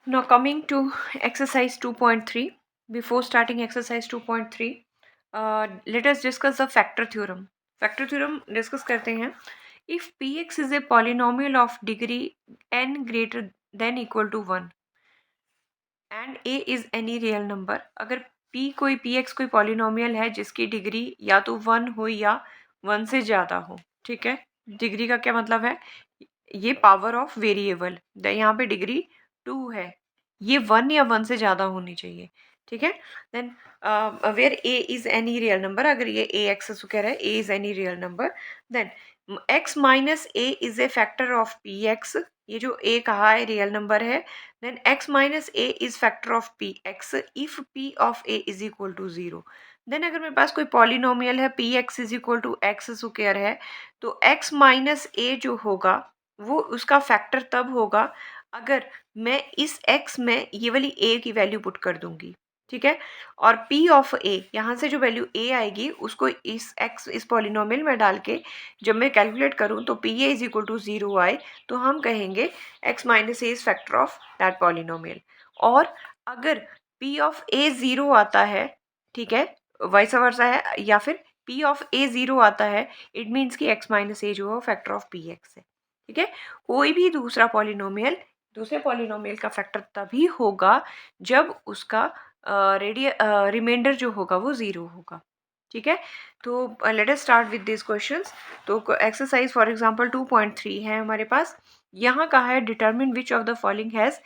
Now coming to exercise 2.3. Before starting exercise 2.3, let us discuss the factor theorem. Factor theorem discuss करते हैं. If px is a polynomial of degree n greater than equal to 1 and a is any real number, अगर p कोई px कोई polynomial है जिसकी degree या तो 1 हो या 1 से ज़्यादा हो. ठीक है, डिग्री का क्या मतलब है, ये पावर ऑफ वेरिएबल, यहाँ पे डिग्री 2 है, ये 1 या 1 से ज़्यादा होनी चाहिए. ठीक है, then where a is any real number, अगर ये a x कह रहा है a is any real number, then x minus a is a factor of p x. ये जो a कहा है रियल नंबर है, then x minus a is factor of p x if p of a is equal to 0. Then अगर मेरे पास कोई polynomial है p x is equal to x square है, तो x माइनस a जो होगा वो उसका फैक्टर तब होगा अगर मैं इस x में ये वाली a की वैल्यू पुट कर दूंगी. ठीक है, और p ऑफ a, यहाँ से जो वैल्यू a आएगी उसको इस x इस पॉलिनोमियल में डाल के जब मैं कैलकुलेट करूँ तो p a is equal to 0 आए, तो हम कहेंगे x minus a is factor of that polynomial. और अगर p ऑफ a 0 आता है, ठीक है, वाइस वर्सा है, या फिर p ऑफ a 0 आता है, इट मीन्स कि x माइनस ए जो है फैक्टर ऑफ पी एक्स है. ठीक है, कोई भी दूसरा पॉलिनोमियल दूसरे पॉलिनोमियल का फैक्टर तभी होगा जब उसका रिमाइंडर जो होगा वो 0 होगा. ठीक है, तो late us start with this questions. तो एक्सरसाइज फॉर एग्जांपल 2.3 है हमारे पास. यहाँ कहा है determine which of the following has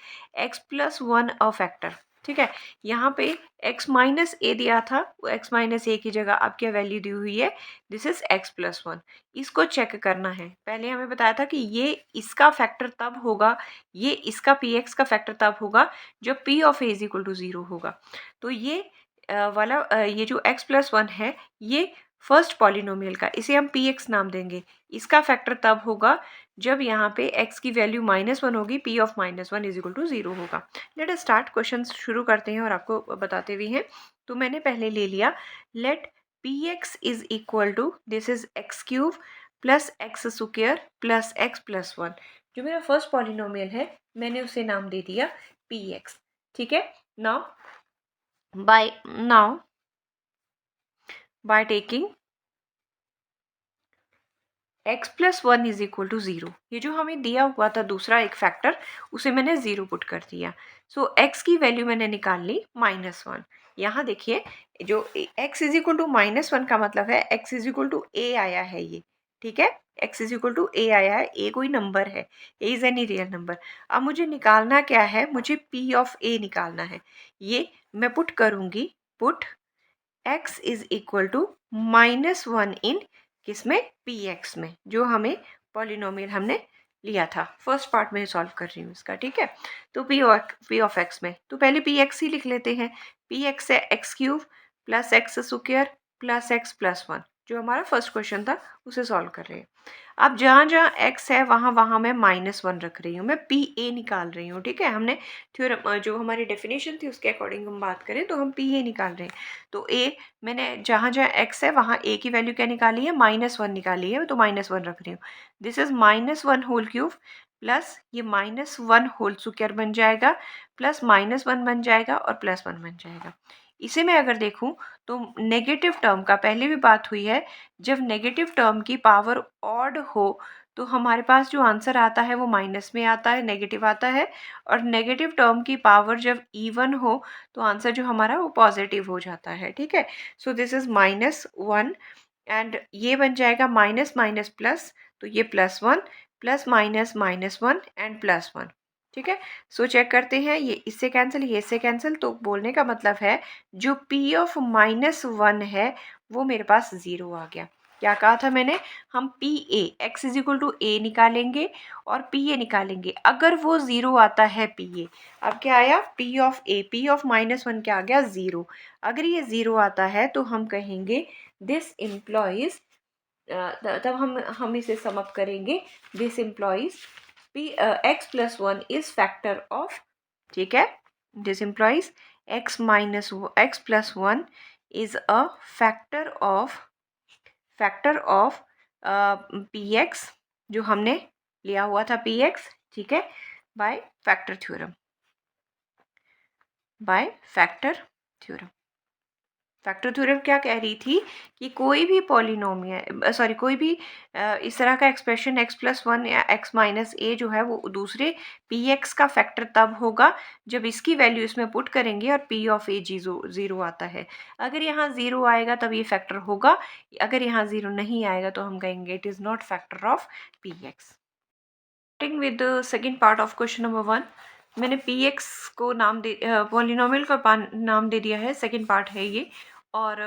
x plus 1 a factor. ठीक है, यहाँ पे x माइनस ए दिया था, x माइनस ए की जगह अब क्या वैल्यू दी हुई है, दिस इज x प्लस 1. इसको चेक करना है. पहले हमें बताया था कि ये इसका फैक्टर तब होगा, ये इसका पी एक्स का फैक्टर तब होगा जब p of a is equal to 0 होगा. तो ये ये जो x प्लस 1 है ये फर्स्ट पॉलिनोमियल का, इसे हम पी एक्स नाम देंगे. इसका फैक्टर तब होगा जब यहाँ पे x की वैल्यू -1 होगी, p of -1 is equal to 0 होगा. लेट अस स्टार्ट, क्वेश्चन शुरू करते हैं और आपको बताते भी हैं. तो मैंने पहले ले लिया, let p x is equal to, this is x cube plus x square plus x plus 1. जो मेरा फर्स्ट पॉलिनोमियल है मैंने उसे नाम दे दिया पी एक्स. ठीक है, now by taking x plus 1 is equal to 0, ये जो हमें दिया हुआ था दूसरा एक फैक्टर, उसे मैंने 0 पुट कर दिया. सो x की वैल्यू मैंने निकाल ली -1. यहाँ देखिए, जो x इज इक्वल टू -1 का मतलब है x is equal to a आया है ये. ठीक है, x is equal to a आया है, a कोई नंबर है, a is any real number. अब मुझे निकालना क्या है, मुझे p ऑफ a निकालना है. ये मैं पुट करूँगी, put x is equal to -1 in किसमें, पी एक्स में, जो हमें पॉलिनोमियल हमने लिया था. फर्स्ट पार्ट में सॉल्व कर रही हूँ इसका. ठीक है, तो पी ऑफ एक्स में, तो पहले पी एक्स ही लिख लेते हैं. पी एक्स है x cube plus x square plus x plus 1, जो हमारा फर्स्ट क्वेश्चन था उसे सॉल्व कर रहे हैं. अब जहाँ जहाँ x है वहाँ वहाँ मैं -1 रख रही हूँ, मैं पी ए निकाल रही हूँ. ठीक है, हमने थ्योरम जो हमारी डेफिनेशन थी उसके अकॉर्डिंग हम बात करें तो हम पी ए निकाल रहे हैं. तो a, मैंने जहाँ जहाँ x है वहाँ a की वैल्यू क्या निकाली है, -1 निकाली है, तो -1 रख रही हूँ. This is -1 whole cube plus ये -1 होल स्क्वायर बन जाएगा, प्लस -1 बन जाएगा और +1 बन जाएगा. इसे मैं अगर देखूं तो नेगेटिव टर्म का, पहले भी बात हुई है, जब नेगेटिव टर्म की पावर ऑड हो तो हमारे पास जो आंसर आता है वो माइनस में आता है, नेगेटिव आता है. और नेगेटिव टर्म की पावर जब इवन हो तो आंसर जो हमारा वो पॉजिटिव हो जाता है. ठीक है, सो दिस इज -1 एंड ये बन जाएगा माइनस माइनस प्लस, तो ये +1 प्लस माइनस -1 एंड +1. ठीक है, सो चेक करते हैं, ये इससे कैंसिल, ये इससे कैंसिल, तो बोलने का मतलब है जो p ऑफ -1 है वो मेरे पास 0 आ गया. क्या कहा था मैंने, हम P A X is equal to A निकालेंगे और पी ए निकालेंगे, अगर वो 0 आता है पी ए. अब क्या आया, P of A, P of -1 क्या आ गया, 0. अगर ये 0 आता है तो हम कहेंगे दिस इम्प्लॉइज, तब हम इसे सम अप करेंगे, this employees P x plus 1 is factor of. ठीक है, this employees x plus 1 is a factor of p x, जो हमने लिया हुआ था पी एक्स. ठीक है, by factor theorem. By factor theorem. Factor theorem क्या कह रही थी कि कोई भी पॉलिनोमियल कोई भी इस तरह का एक्सप्रेशन x+1 या x-a जो है वो दूसरे px का फैक्टर तब होगा जब इसकी वैल्यू इसमें पुट करेंगे और p ऑफ a जीरो आता है। अगर यहाँ ज़ीरो आएगा तब ये फैक्टर होगा, अगर यहाँ ज़ीरो नहीं आएगा तो हम कहेंगे it is not factor of px। Starting with second part of question number 1, मैंने px को नाम दे पॉलिनोमियल का नाम दे दिया है, सेकेंड पार्ट है ये। और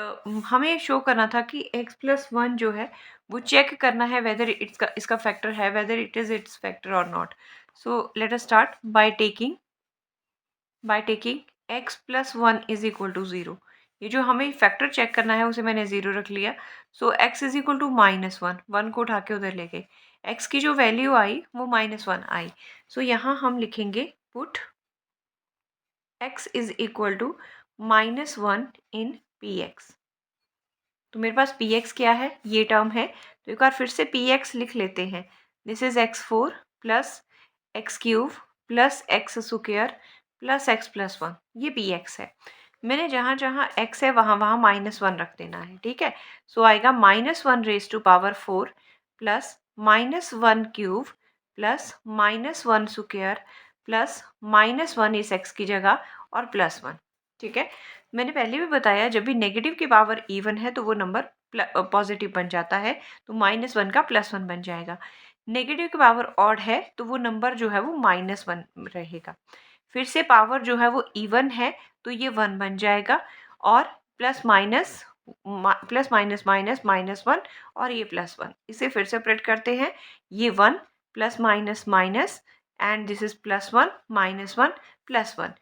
हमें शो करना था कि x+1 जो है वो चेक करना है वेदर इसका फैक्टर है, whether it is its factor और not. So let us start by taking x+1 is equal to 0। ये जो हमें फैक्टर चेक करना है उसे मैंने 0 रख लिया। सो x इज इक्वल टू -1, 1 को उठा के उधर ले गए, x की जो वैल्यू आई वो -1 आई। सो यहाँ हम लिखेंगे put x is equal to -1 in px। तो मेरे पास px क्या है, ये टर्म है, तो एक बार फिर से px लिख लेते हैं। This is x4 plus x³ plus x² plus x+1, ये px है। मैंने जहाँ जहाँ x है वहाँ वहाँ -1 रख देना है, ठीक है। सो आएगा -1 raise to power 4 plus -1³ plus -1² plus -1 इस x की जगह और +1, ठीक है। मैंने पहले भी बताया जब भी नेगेटिव की पावर इवन है तो वो नंबर पॉजिटिव बन जाता है, तो -1 का +1 बन जाएगा। नेगेटिव की पावर ऑड है तो वो नंबर जो है वो -1 रहेगा। फिर से पावर जो है वो इवन है तो ये 1 बन जाएगा, और प्लस माइनस -1 और ये +1, इसे फिर से ऑपरेट करते हैं। ये 1 plus minus minus and this is +1 -1 +1।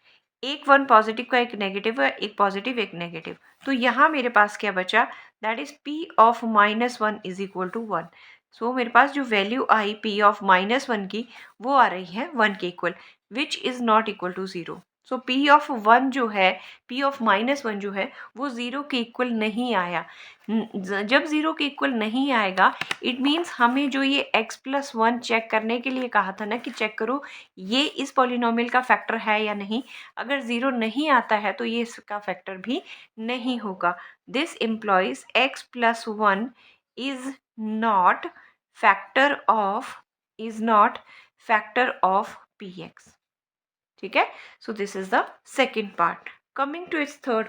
एक 1 पॉजिटिव का एक नेगेटिव है, एक पॉजिटिव एक नेगेटिव, तो यहाँ मेरे पास क्या बचा, that is p of -1 is equal to 1। So मेरे पास जो वैल्यू आई p ऑफ -1 की वो आ रही है 1 के equal, which is not equal to 0। So p of 1 जो है, p ऑफ -1 जो है वो 0 के इक्वल नहीं आया। जब 0 के इक्वल नहीं आएगा इट मीन्स हमें जो ये x+1 चेक करने के लिए कहा था ना कि चेक करो ये इस पॉलिनोमियल का फैक्टर है या नहीं, अगर 0 नहीं आता है तो ये इसका फैक्टर भी नहीं होगा। This implies x+1 is not factor of px, ठीक है। So this is the second part. Coming to its third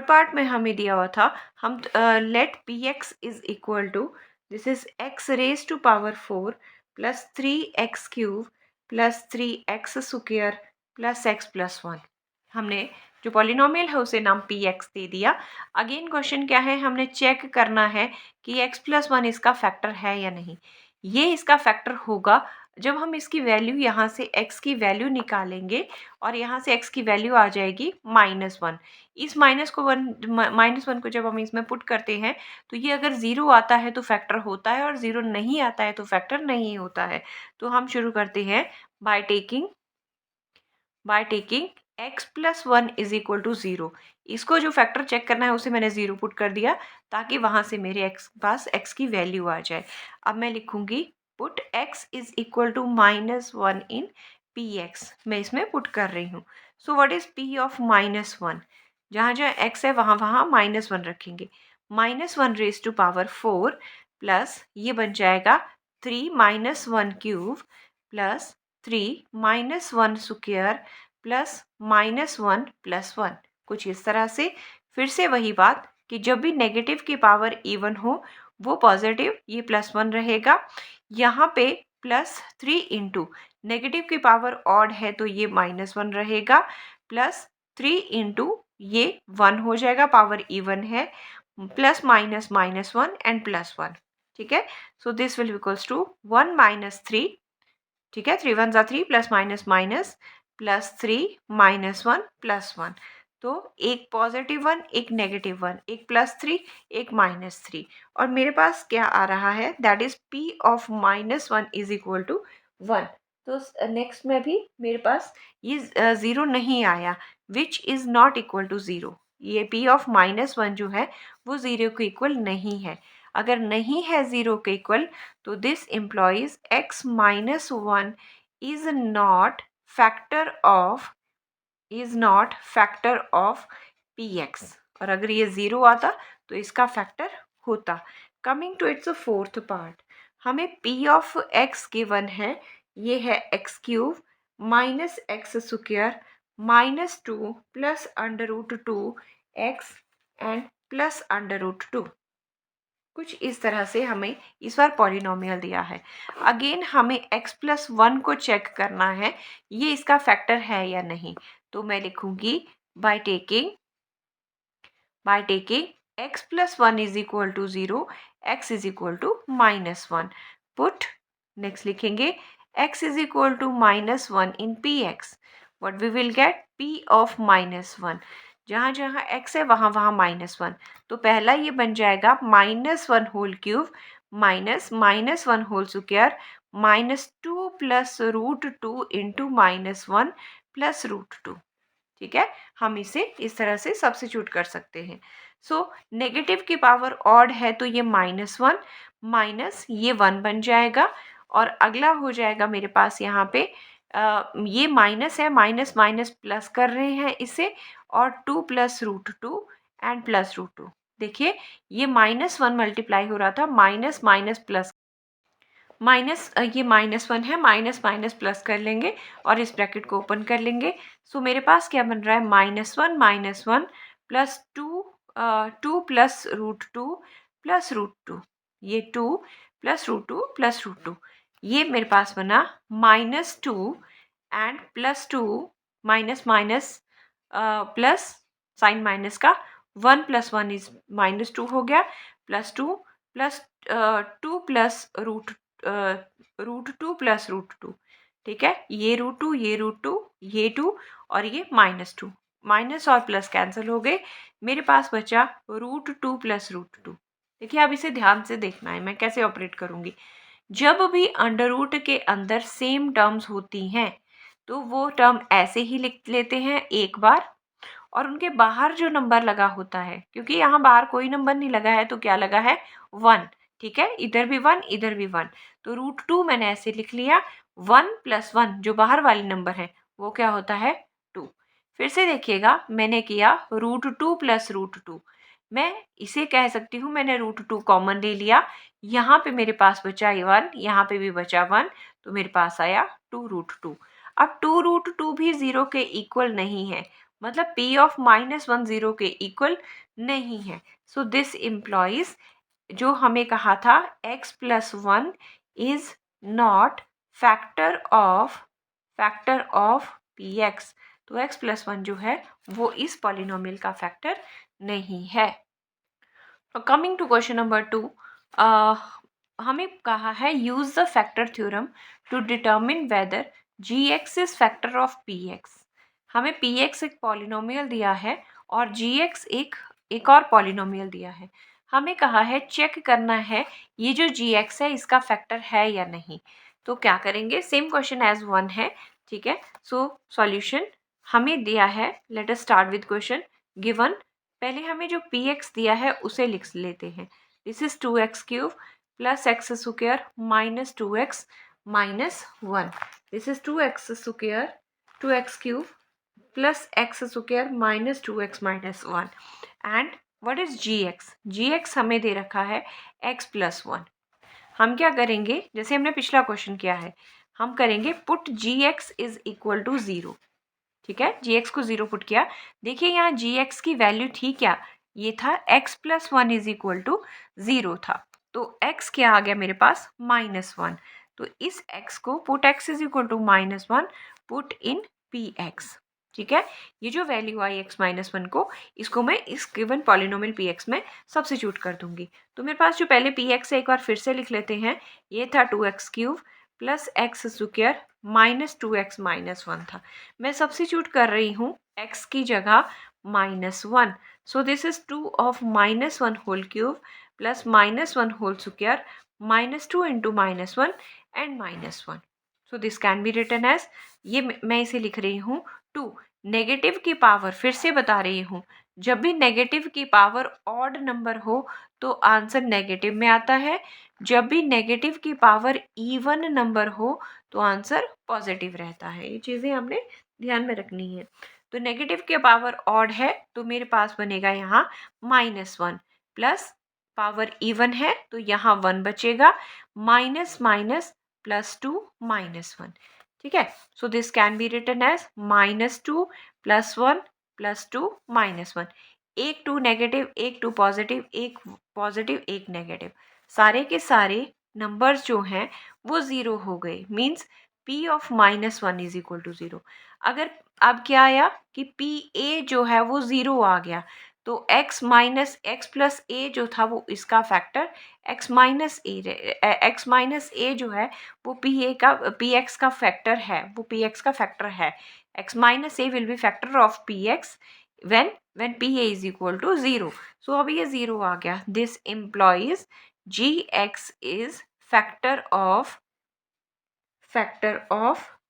part में हमें दिया हुआ था, हम let px is equal to, this is x raise to power 4 plus 3x³ plus 3x² plus x+1। हमने जो पॉलिनोमियल है उसे नाम px दे दिया। अगेन क्वेश्चन क्या है, हमने चेक करना है कि x+1 इसका फैक्टर है या नहीं। ये इसका फैक्टर होगा जब हम इसकी वैल्यू यहाँ से x की वैल्यू निकालेंगे और यहाँ से x की वैल्यू आ जाएगी -1। इस -1 को जब हम इसमें पुट करते हैं तो ये अगर 0 आता है तो फैक्टर होता है और 0 नहीं आता है तो फैक्टर नहीं होता है। तो हम शुरू करते हैं by taking x+1 is equal to 0। इसको जो फैक्टर चेक करना है उसे मैंने 0 पुट कर दिया ताकि वहाँ से मेरे पास x की वैल्यू आ जाए। अब मैं लिखूंगी put x is equal to -1 in px, मैं इसमें पुट कर रही हूँ। So what is p of -1, जहाँ जहाँ x है वहाँ वहाँ -1 रखेंगे। -1 रेज टू पावर 4 प्लस ये बन जाएगा 3 -1³ प्लस 3 -1² प्लस -1 +1, कुछ इस तरह से। फिर से वही बात कि जब भी नेगेटिव की पावर इवन हो वो पॉजिटिव, ये +1 रहेगा। यहाँ पे +3 इंटू नेगेटिव की पावर ऑड है तो ये -1 रहेगा, प्लस 3 इंटू ये 1 हो जाएगा, पावर इवन है, प्लस माइनस -1 एंड +1, ठीक है। So this will equals to 1 - 3, ठीक है, 3 1 ज़ा 3 प्लस माइनस माइनस प्लस 3 -1 +1। तो एक पॉजिटिव 1 एक नेगेटिव 1, एक +3 एक -3, और मेरे पास क्या आ रहा है, that is p of -1 is equal to 1। तो नेक्स्ट में भी मेरे पास ये 0 नहीं आया, which is not equal to 0। ये p ऑफ -1 जो है वो 0 के इक्वल नहीं है। अगर नहीं है 0 के इक्वल तो this employees x -1 is not factor of is not factor of px, और अगर ये 0 आता तो इसका फैक्टर होता। Coming to its fourth part, हमें p ऑफ x गिवन है, ये है x cube minus x square minus 2 plus under root 2 x and plus under root 2। कुछ इस तरह से हमें इस बार पॉलिनोमियल दिया है। अगेन हमें x प्लस 1 को चेक करना है, ये इसका फैक्टर है या नहीं। तो मैं लिखूंगी by taking x plus 1 is equal to 0, x is equal to minus 1. Put, next लिखेंगे x is equal to minus 1 in px. What we will get? p of minus 1. जहाँ जहाँ x है वहाँ वहाँ माइनस 1, तो पहला ये बन जाएगा minus 1 whole cube minus minus 1 whole square minus 2 plus root 2 into minus 1 plus root 2। ठीक है, हम इसे इस तरह से सब्स्टिट्यूट कर सकते हैं। सो नेगेटिव की पावर ऑड है तो ये माइनस 1 माइनस ये 1 बन जाएगा, और अगला हो जाएगा मेरे पास यहाँ पे ये माइनस है, माइनस माइनस प्लस कर रहे हैं इसे, और 2 plus root 2 and plus root 2। देखिए ये माइनस 1 मल्टीप्लाई हो रहा था, माइनस माइनस प्लस माइनस, ये माइनस 1 है, माइनस माइनस प्लस कर लेंगे और इस ब्रैकेट को ओपन कर लेंगे। सो मेरे पास क्या बन रहा है, minus one plus 2 plus root 2 plus root 2, ये 2 प्लस रूट 2 प्लस रूट 2, ये मेरे पास बना minus 2 and plus 2 minus minus plus sign minus का 1 प्लस 1 इज माइनस 2 हो गया, plus 2 plus 2 plus root 2 plus root 2। ठीक है, ये रूट 2 ये रूट 2 ये 2 और ये माइनस 2, माइनस और प्लस कैंसिल हो गए, मेरे पास बचा रूट 2 प्लस रूट 2। देखिए अब इसे ध्यान से देखना है मैं कैसे ऑपरेट करूँगी। जब भी अंडर रूट के अंदर सेम टर्म्स होती हैं तो वो टर्म ऐसे ही लिख लेते हैं एक बार, और उनके बाहर जो नंबर लगा होता है, क्योंकि यहाँ बाहर कोई नंबर नहीं लगा है तो क्या लगा है 1। ठीक है, इधर भी 1 इधर भी 1, तो रूट 2 मैंने ऐसे लिख लिया, 1 प्लस 1 जो बाहर वाले नंबर है वो क्या होता है 2। फिर से देखिएगा मैंने किया रूट 2 प्लस रूट 2, मैं इसे कह सकती हूँ मैंने रूट 2 कॉमन ले लिया, यहाँ पे मेरे पास बचा 1, यहाँ पे भी बचा 1, तो मेरे पास आया 2 रूट 2। अब 2 रूट 2 भी 0 के इक्वल नहीं है, मतलब p ऑफ माइनस 1 0 के इक्वल नहीं है। सो दिस इम्प्लॉइज जो हमें कहा था x plus 1 is not factor of px, तो x प्लस 1 जो है वो इस पॉलिनोमियल का फैक्टर नहीं है। कमिंग टू क्वेश्चन नंबर 2, हमें कहा है use the factor theorem to determine whether gx is factor of px। हमें px एक पॉलिनोमियल दिया है और gx एक और पॉलिनोमियल दिया है। हमें कहा है चेक करना है ये जो gx है इसका फैक्टर है या नहीं। तो क्या करेंगे, सेम क्वेश्चन एज वन है। ठीक है, सो सॉल्यूशन हमें दिया है, late us start with question given. पहले हमें जो px दिया है उसे लिख लेते हैं। This is 2x cube plus x square minus 2x minus 1। This is 2x square 2x cube plus x square minus 2x minus 1 and what is gx हमें दे रखा है x प्लस 1। हम क्या करेंगे, जैसे हमने पिछला क्वेश्चन किया है हम करेंगे put gx is equal to 0। ठीक है, gx को 0 पुट किया, देखिए यहाँ gx की वैल्यू थी क्या, ये था x plus 1 is equal to 0 था, तो x क्या आ गया मेरे पास माइनस 1। तो इस x को put x is equal to minus 1 put in px। ठीक है, ये जो वैल्यू आई x माइनस 1 को, इसको मैं इस गिवन पॉलिनोमियल px में सब्स्टिट्यूट कर दूंगी। तो मेरे पास जो पहले px है एक बार फिर से लिख लेते हैं, ये था 2x cube plus x square minus 2x minus 1 था, मैं सब्स्टिट्यूट कर रही हूँ x की जगह minus 1। So this is 2 of minus 1 whole cube plus minus 1 whole square minus 2 into minus 1 and minus 1। So this can be written as, ये मैं इसे लिख रही हूँ 2। नेगेटिव की पावर फिर से बता रही हूँ, जब भी नेगेटिव की पावर ऑड नंबर हो तो आंसर नेगेटिव में आता है, जब भी नेगेटिव की पावर इवन नंबर हो तो आंसर पॉजिटिव रहता है। ये चीज़ें हमने ध्यान में रखनी है। तो नेगेटिव के पावर ऑड है तो मेरे पास बनेगा यहाँ -1 प्लस पावर इवन है तो यहाँ 1 बचेगा, माइनस माइनस +2 -1। ठीक है, so this can be written as -2 +1 +2 -1। एक 2 नेगेटिव, एक 2 पॉजिटिव, एक पॉजिटिव, एक नेगेटिव, सारे के सारे नंबर्स जो हैं वो ज़ीरो हो गए, means P of -1 is equal to 0। अगर अब क्या आया कि पी ए जो है वो 0 आ गया, तो x माइनस एक्स प्लस ए जो था वो इसका फैक्टर x माइनस ए जो है वो पी एक्स का फैक्टर है, वो पी एक्स का फैक्टर है। x minus a will be factor of p x when p a is equal to 0। So अब ये 0 आ गया, this implies g x is factor of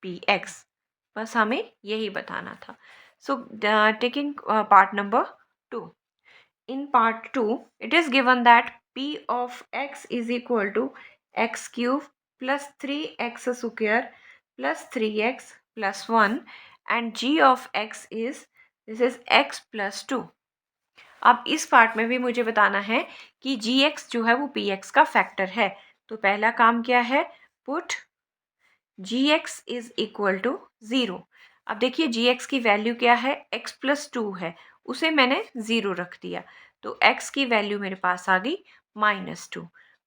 p x. बस हमें यही बताना था। So taking part number 2, in part 2 it is given that p of x is equal to x cube plus 3x square plus 3x plus 1 and g of x is this is x plus 2। अब इस part में भी मुझे बताना है कि gx जो है वो px का फैक्टर है। तो पहला काम क्या है, put gx is equal to 0। अब देखिए gx की वैल्यू क्या है, x प्लस 2 है, उसे मैंने 0 रख दिया, तो x की वैल्यू मेरे पास आ गई -2।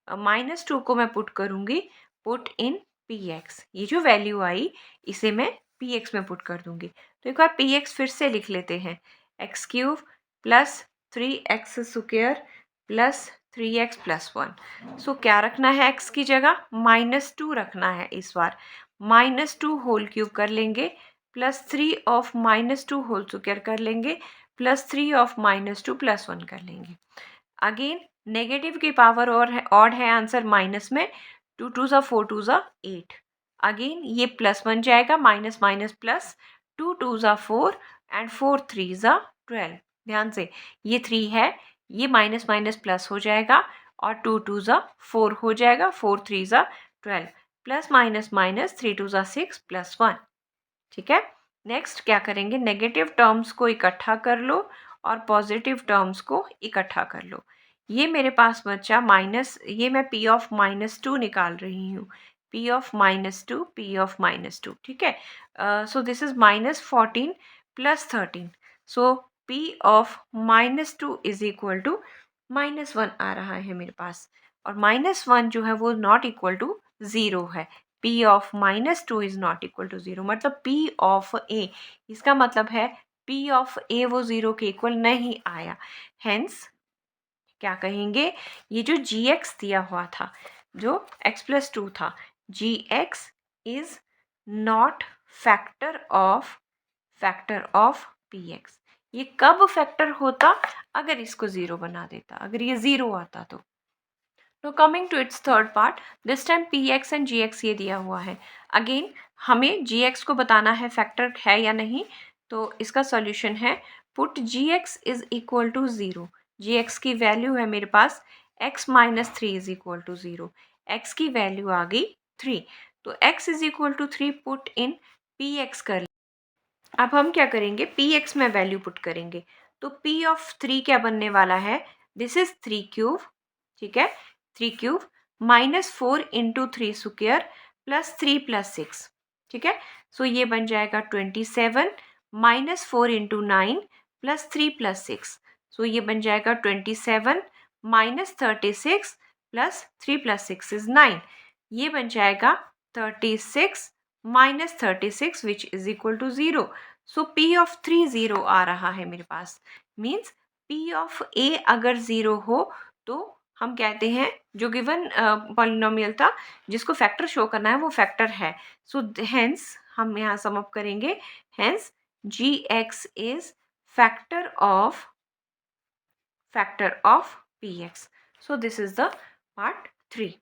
-2 को मैं पुट करूँगी, पुट इन px, ये जो वैल्यू आई इसे मैं px में पुट कर दूँगी। तो एक बार px फिर से लिख लेते हैं, x cube plus 3x square plus 3x plus 1। सो क्या रखना है x की जगह, -2 रखना है इस बार, -2 होल क्यूब कर लेंगे, प्लस 3 ऑफ -2 होल स्क्वायर कर लेंगे, प्लस 3 ऑफ -2 प्लस 1 कर लेंगे। अगेन नेगेटिव की पावर और है, ऑड है आंसर माइनस में, 2 2 ज़ा 4 2 ज़ा 8। अगेन ये प्लस बन जाएगा, माइनस माइनस प्लस, 2 2 ज़ा 4 एंड 4 3 ज़ा 12। ध्यान से ये 3 है, ये माइनस माइनस प्लस हो जाएगा और 2 2 ज़ा 4 हो जाएगा, 4 3 ज़ा 12, प्लस माइनस माइनस 3 2 ज़ा 6 प्लस 1। ठीक है, नेक्स्ट क्या करेंगे, नेगेटिव टर्म्स को इकट्ठा कर लो और पॉजिटिव टर्म्स को इकट्ठा कर लो। ये मेरे पास बचा माइनस, ये मैं p ऑफ -2 निकाल रही हूँ, p ऑफ -2, p ऑफ -2। ठीक है, so this is -14 plus 13, so p of -2 is equal to -1 आ रहा है मेरे पास, और -1 जो है वो नॉट इक्वल टू 0 है। p of -2 is not equal to 0, मतलब p ऑफ a, इसका मतलब है p ऑफ a वो 0 के इक्वल नहीं आया। हेंस क्या कहेंगे, ये जो gx दिया हुआ था, जो x प्लस 2 था, gx is not factor of px। ये कब फैक्टर होता, अगर इसको 0 बना देता, अगर ये 0 आता तो। No coming to its third part, this time px and gx ये दिया हुआ है। अगेन हमें gx को बताना है फैक्टर है या नहीं, तो इसका सॉल्यूशन है, put gx is equal to 0। gx की वैल्यू है मेरे पास x minus 3 is equal to 0, x की वैल्यू आ गई 3, तो x is equal to 3 put in px कर। अब हम क्या करेंगे, px में वैल्यू पुट करेंगे, तो p ऑफ 3 क्या बनने वाला है, दिस इज 3 क्यूब। ठीक है, 3 cube -4 into 3 square plus 3 plus 6। ठीक है, सो ये बन जाएगा 27 -4 इंटू 9 प्लस 3 प्लस 6, सो ये बन जाएगा 27 -36 प्लस 3 प्लस 6 इज 9, ये बन जाएगा 36 -36 which is equal to 0। So p of 3 0 आ रहा है मेरे पास, मीन्स p ऑफ a अगर 0 हो तो हम कहते हैं जो गिवन पॉलिनोमियल था जिसको फैक्टर शो करना है वो फैक्टर है। सो हेंस हम यहाँ सम अप करेंगे, hence gx is factor of px। So this is the part 3।